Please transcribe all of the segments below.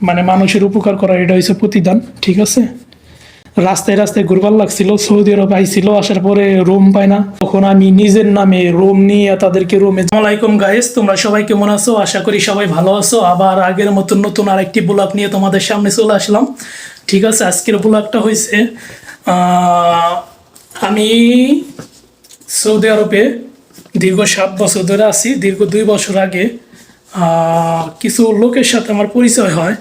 মানে মানুষের উপকার করা, এটা হচ্ছে প্রতিদান। ঠিক আছে, রাস্তায় রাস্তায় ঘুরবার লাগছিল, সৌদি আরব আইছিল, আসার পরে রুম পায় না, তখন আমি নিজের নামে রুম নিয়ে তাদেরকে রুমে। আসসালামাইকুম গাইস, তোমরা সবাই কেমন আছো? আশা করি সবাই ভালো আছো। আবার আগের মতন নতুন আরেকটি ব্লগ নিয়ে তোমাদের সামনে চলে আসলাম। ঠিক আছে, আজকের ব্লগটা হয়েছে আমি সৌদি আরবে দীর্ঘ 7 বছর ধরে আছি। দীর্ঘ 2 বছর আগে কিছু লোকের সাথে আমার পরিচয় হয়।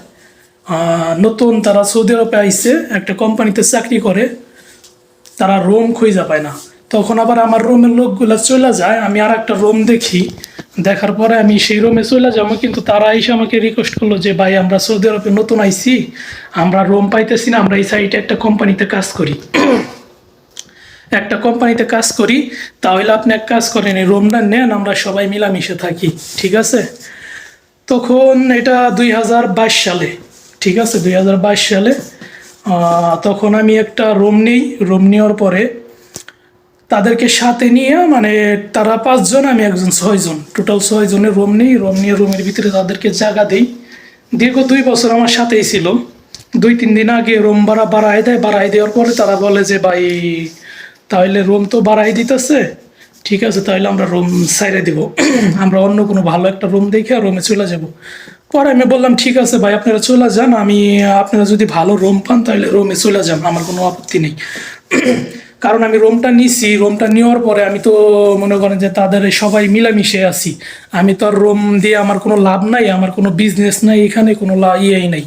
নতুন তারা সৌদি আরবে আইসে, একটা কোম্পানিতে চাকরি করে, তারা রুম খুঁজে পায় না। তখন আবার আমার রুমের লোকগুলো চলে যায়, আমি আর একটা রুম দেখি, দেখার পরে আমি সেই রুমে চলে যাবো, কিন্তু তারা এসে আমাকে রিকোয়েস্ট করলো যে ভাই আমরা সৌদি আরবে নতুন আইছি, আমরা রুম পাইতেছি না, আমরা এই সাইটে একটা কোম্পানিতে কাজ করি তাহলে আপনি এক কাজ করেন, এই রুমটা নেন, আমরা সবাই মিলামিশে থাকি। ঠিক আছে, তখন এটা 2022 সালে। ঠিক আছে, 2022 সালে তখন আমি একটা রুম নিই। রুম নেওয়ার পরে তাদেরকে সাথে নিয়ে, মানে তারা 5 জন, আমি একজন, 6 জন, টোটাল 6 জনের রুম নিই। রুম নিয়ে রুমের ভিতরে তাদেরকে জায়গা দিই। দীর্ঘ 2 বছর আমার সাথেই ছিল। 2-3 দিন আগে রুম ভাড়া বাড়ায় দেয়, বাড়াই দেওয়ার পরে তারা বলে যে ভাই তাহলে রুম তো বাড়াই দিতেছে, ঠিক আছে তাহলে আমরা রুম সাইরে দিব, আমরা অন্য কোনো ভালো একটা রুম দেখে রুমে চলে যাব। পরে আমি বললাম ঠিক আছে ভাই আপনারা চলে যান, আপনারা যদি ভালো রুম পান তাহলে রুমে চলে যান, আমার কোনো আপত্তি নেই। কারণ আমি রুমটা নিছি, রুমটা নেওয়ার পরে আমি তো মনে করেন যে তাদের সবাই মিলামিশে আছি। আমি তো আর রুম দিয়ে আমার কোনো লাভ নাই, আমার কোনো বিজনেস নাই, এখানে কোনো ইয়েই নাই।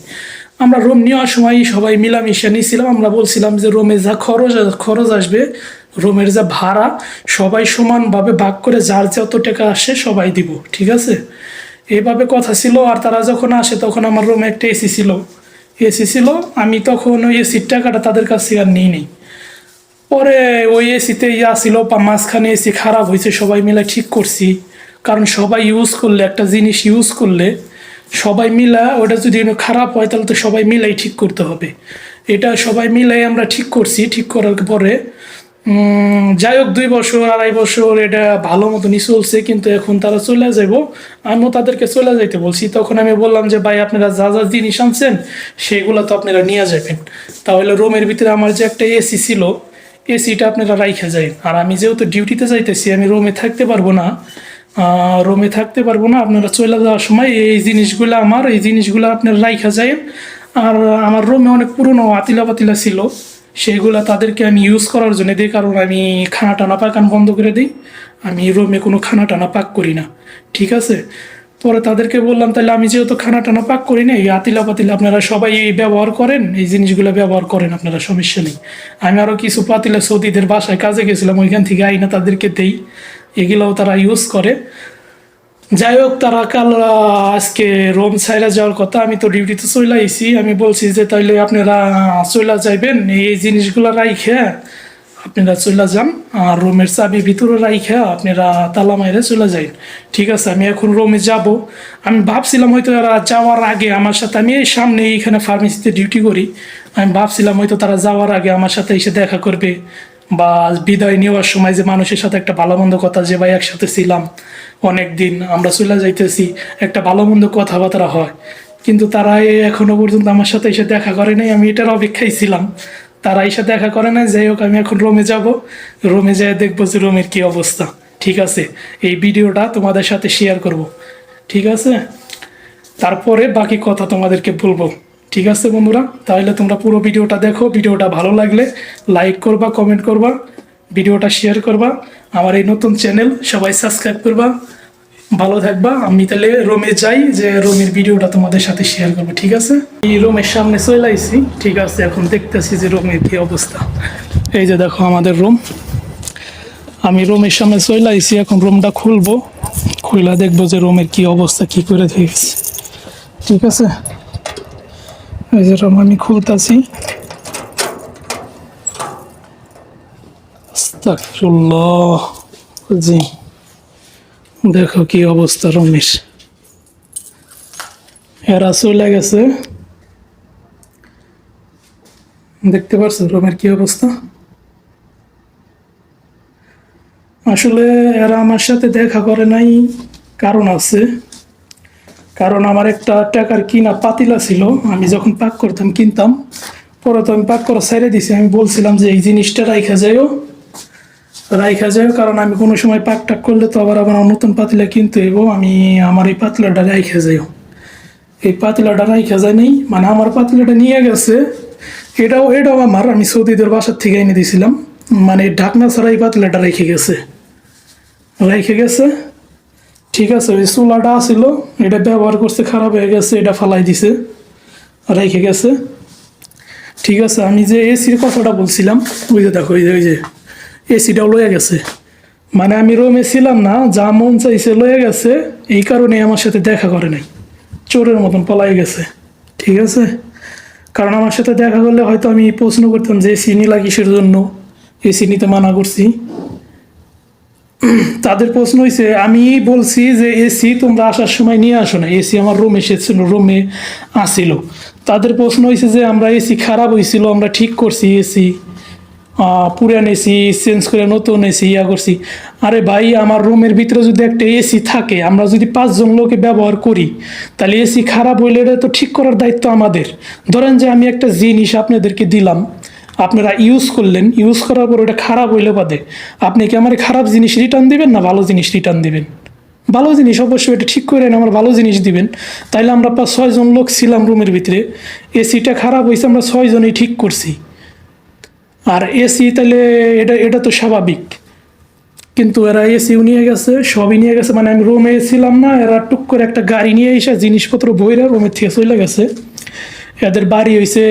আমরা রুম নেওয়ার সময় সবাই মিলামিশে নিয়েছিলাম। আমরা বলছিলাম যে রুমে যা খরচ আসবে, রুমের যা ভাড়া, সবাই সমানভাবে ভাগ করে যার যত টাকা আসে সবাই দিব। ঠিক আছে, এইভাবে কথা ছিল। আর তারা যখন আসে তখন আমার রুমে একটা এসি ছিল। আমি তখন ওই এসির টাকাটা তাদের কাছে আর নিই। পরে ওই এসিতে ছিল, মাঝখানে এসি খারাপ হয়েছে, সবাই মিলে ঠিক করছি। কারণ সবাই ইউজ করলে, একটা জিনিস ইউজ করলে সবাই মিলা, ওটা যদি খারাপ হয় তাহলে তো সবাই মিলাই ঠিক করতে হবে। এটা সবাই মিলাই আমরা ঠিক করছি। ঠিক করার পরে যাই হোক 2 বছর 2.5 বছর এটা ভালো মতনই চলছে, কিন্তু এখন তারা চলে যাব, আমিও তাদেরকে চলে যাইতে বলছি। তখন আমি বললাম যে ভাই আপনারা যা যা জিনিস আনছেন সেগুলো তো আপনারা নিয়ে যাবেন, তাহলে রুমের ভিতরে আমার যে একটা এসি ছিল, এসিটা আপনারা রাইখা যায়। আর আমি যেহেতু ডিউটিতে যাইতেছি, আমি রুমে থাকতে পারবো না, আপনারা চলে যাওয়ার সময় এই জিনিসগুলো আপনারা রাইখা যায়। আর আমার রুমে অনেক পুরনো আতিলা পাতিলা ছিল, সেগুলো তাদেরকে আমি ইউজ করার জন্য দিই। কারণ আমি খানা টানা পাকান বন্ধ করে দিই, আমি রুমে কোনো খানা টানা পাক করি না। ঠিক আছে, পরে তাদেরকে বললাম তাহলে আমি যেহেতু খানা টানা পাক করি না, এই আতিলা পাতিলা আপনারা সবাই ব্যবহার করেন, এই জিনিসগুলো ব্যবহার করেন, আপনারা সমস্যা নেই। আমি আরও কিছু পাতিলা সৌদিদের বাসায় কাজে গেছিলাম, ওইখান থেকে আইনা তাদেরকে দেই, এগুলোও তারা ইউজ করে। যাই হোক, তারা কাল আজকে রুম ছাইরা যাওয়ার কথা, আমি তো ডিউটিতে চলে আইছি। আমি বলছি যে তাইলে আপনারা চলে যাইবেন, এই জিনিসগুলো রাইখে আপনারা চলে যান, আর রুমের চাবি ভিতরে রাইখে আপনারা তালা মাইরে চলে যান। ঠিক আছে, আমি এখন রুমে যাব। আমি ভাবছিলাম হয়তো এরা যাওয়ার আগে আমার সাথে, আমি এই সামনে এইখানে ফার্মেসিতে ডিউটি করি, আমি ভাবছিলাম হয়তো তারা যাওয়ার আগে আমার সাথে এসে দেখা করবে, বা বিদায় নেওয়ার সময় যে মানুষের সাথে একটা ভালো মন্দ কথা, যে ভাই একসাথে ছিলাম অনেক দিন, আমরা চলে যাইতেছি, একটা ভালো মন্দ কথাবার্তা হয়। কিন্তু তারা এখনো পর্যন্ত আমার সাথে এসে দেখা করে নাই, আমি এটার অপেক্ষায় ছিলাম, তারা এসে দেখা করে নাই। যাই হোক, আমি এখন রুমে যাব, রুমে যেয়ে দেখবো যে রুমের কী অবস্থা। ঠিক আছে, এই ভিডিওটা তোমাদের সাথে শেয়ার করব। ঠিক আছে, তারপরে বাকি কথা তোমাদেরকে বলবো। ঠিক আছে বন্ধুরা, তাহলে তোমরা পুরো ভিডিওটা দেখো। ভিডিওটা ভালো লাগলে লাইক করবা, কমেন্ট করবা, ভিডিওটা শেয়ার করবা, আমার এই নতুন চ্যানেল সবাই সাবস্ক্রাইব করবা। ভালো থাকবা। আমি তাহলে রুমে যাই, যে রুমের ভিডিওটা তোমাদের সাথে শেয়ার করবো। ঠিক আছে, এই রুমের সামনে চলে আইছি। ঠিক আছে, এখন দেখতেছি যে রুমের কী অবস্থা। এই যে দেখো আমাদের রুম, আমি রুমের সামনে চলে আইছি। এখন রুমটা খুলবো, খুলে দেখবো যে রুমের কী অবস্থা, কী করে দেখেছি। ঠিক আছে, এই যে রুম আমি খুলতেছি। আস্তাগফিরুল্লাহ, জি দেখো কি অবস্থা রমেশ, এরা চলে গেছে। দেখতে পারছো রুমের কি অবস্থা? আসলে এরা আমার সাথে দেখা করে নাই, কারণ আছে। কারণ আমার একটা টাকার কিনা পাতিলা ছিল, আমি যখন পাক করতাম কিনতাম, পরে তো আমি পাক করা ছেড়ে দিছি। আমি বলছিলাম যে এই জিনিসটা রাইখা যাইও, কারণ আমি কোনো সময় পাক টাক করলে তো আবার আবার নতুন পাতিলা কিনতে হইব। আমি আমার এই পাতলাটা রাইখা যাইও, এই পাতিলাটা রাইখা যায় নেই, মানে আমার পাতিলাটা নিয়ে গেছে। এটাও আমার, আমি সৌদিদের বাসার থেকে এনে দিয়েছিলাম, মানে ঢাকনা ছাড়া এই পাতিলাটা রেখে গেছে। ঠিক আছে, ওই চুলাটা ছিল, এটা ব্যবহার করছে, খারাপ হয়ে গেছে, এটা ফালাই দিছে, রেখে গেছে। ঠিক আছে, আমি যে এসির কথাটা বলছিলাম, ওই যে দেখো, ওই যে এসিটাও লয়ে গেছে। মানে আমি রুমে ছিলাম না, যা মন চাইছে লয়ে গেছে, এই কারণে আমার সাথে দেখা করে নাই, চোরের মতন পলাই গেছে। ঠিক আছে, কারণ আমার সাথে দেখা করলে হয়তো আমি প্রশ্ন করতাম যে এসি নিলা কিসের জন্য, এসি নিতে মানা করছি। তাদের প্রশ্ন হয়েছে, আমি বলছি যে এসি তোমরা আসার সময় নিয়ে আসো না, এসি আমার রুমে এসেছিল, রুমে আসিল। তাদের প্রশ্ন হয়েছে যে আমরা এসি খারাপ হয়েছিল, আমরা ঠিক করছি এসি, পুরান এসি চেঞ্জ করে নতুন এসি ইয়া করছি। আরে ভাই, আমার রুমের ভিতরে যদি একটা এসি থাকে, আমরা যদি 5 জন লোকে ব্যবহার করি, তাহলে এসি খারাপ হইলে এটা তো ঠিক করার দায়িত্ব আমাদের। ধরেন যে আমি একটা জিনিস আপনাদেরকে দিলাম, আপনারা ইউজ করলেন, ইউজ করার পর ওটা খারাপ হইলে বাদে আপনি কি আমার খারাপ জিনিস রিটার্ন দিবেন না ভালো জিনিস রিটার্ন দিবেন? ভালো জিনিস অবশ্যই, এটা ঠিক করে আমার ভালো জিনিস দিবেন। তাইলে আমরা 5-6 জন লোক ছিলাম রুমের ভিতরে, এসিটা খারাপ হয়েছে, আমরা 6 জনই ঠিক করছি। আর এসি তাহলে এটা তো স্বাভাবিক, কিন্তু এরা এসিও নিয়ে গেছে, সবই নিয়ে গেছে। মানে আমি রুমে ছিলাম না, এরা টুক করে একটা গাড়ি নিয়ে এসে জিনিসপত্র বইরা রুমের থেকে চলে গেছে। এদের বাড়ি হয়েছে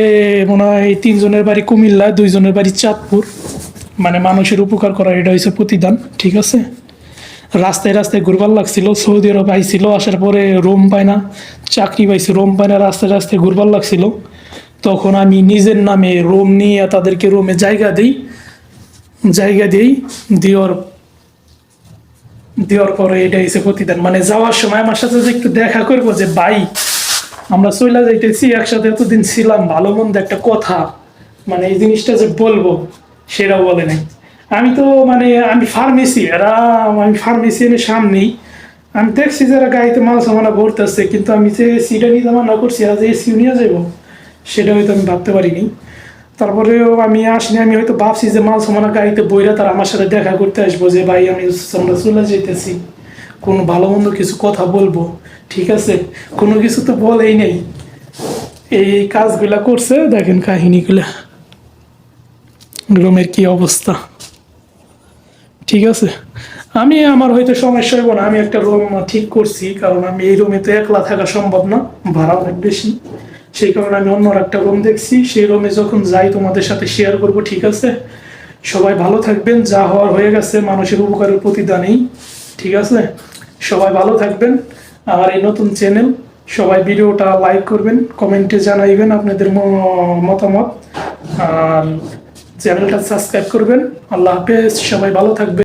মনে হয় 3 জনের বাড়ি কুমিল্লা, 2 জনের বাড়ি চাঁদপুর। মানে মানুষের উপকার করা এটা হয়েছে প্রতিদান। ঠিক আছে, রাস্তায় রাস্তায় ঘুরবার লাগছিল, সৌদি আরব আইছিল, আসার পরে রুম পায় না, চাকরি পাইছে, রুম পায় না, রাস্তায় রাস্তায় ঘুরবার লাগছিল। তখন আমি নিজের নামে রুম নিয়ে তাদেরকে রুমে জায়গা দিই, দেওয়ার পরে এটা হয়েছে প্রতিদান। মানে যাওয়ার সময় আমার সাথে যে একটু দেখা করবো যে ভাই আমরা চলে যাইতেছি, একসাথে এতদিন ছিলাম, ভালো মন্দ একটা কথা, মানে এই জিনিসটা যে বলবো সেটাও বলে নাই। আমি তো মানে আমি ফার্মেসিয়ানের সামনেই আমি দেখছি যারা গাড়িতে মাল সামানা ভরতেছে, কিন্তু আমি যে সিটা নিতে মানা করছি আর যে এসিও নিয়ে যাবো, সেটা হয়তো আমি ভাবতে পারিনি। তারপরেও আমি আসিনি, আমি হয়তো ভাবছি যে মাল সামানা গাড়িতে বইরা তারা আমার সাথে দেখা করতে আসবো, যে ভাই আমরা চলে যেতেছি, কোনো ভালো মন্দ কিছু কথা বলবো। ঠিক আছে, কোনো কিছু তো বলেই নেই, এই কাজগুলা করছে। দেখেন কাহিনীগুলা, রুমের কি অবস্থা। ঠিক আছে, আমার হয়তো সমস্যা হইব না, আমি একটা রুম ঠিক করছি, কারণ আমি এই রুমে তো একলা থাকা সম্ভব না, ভাড়া অনেক বেশি। সেই কারণে আমি অন্য একটা রুম দেখছি, সেই রুমে যখন যাই তোমাদের সাথে শেয়ার করব। ঠিক আছে, সবাই ভালো থাকবেন, যা হওয়ার হয়ে গেছে, মানুষের উপকারের প্রতিদানেই। ঠিক আছে, সবাই ভালো থাকবেন। আমার এই নতুন চ্যানেল, সবাই ভিডিওটা লাইক করবেন, কমেন্টে জানাইবেন আপনাদের মতামত, আর চ্যানেলটা সাবস্ক্রাইব করবেন। আল্লাহ হাফেজ, সবাই ভালো থাকবেন।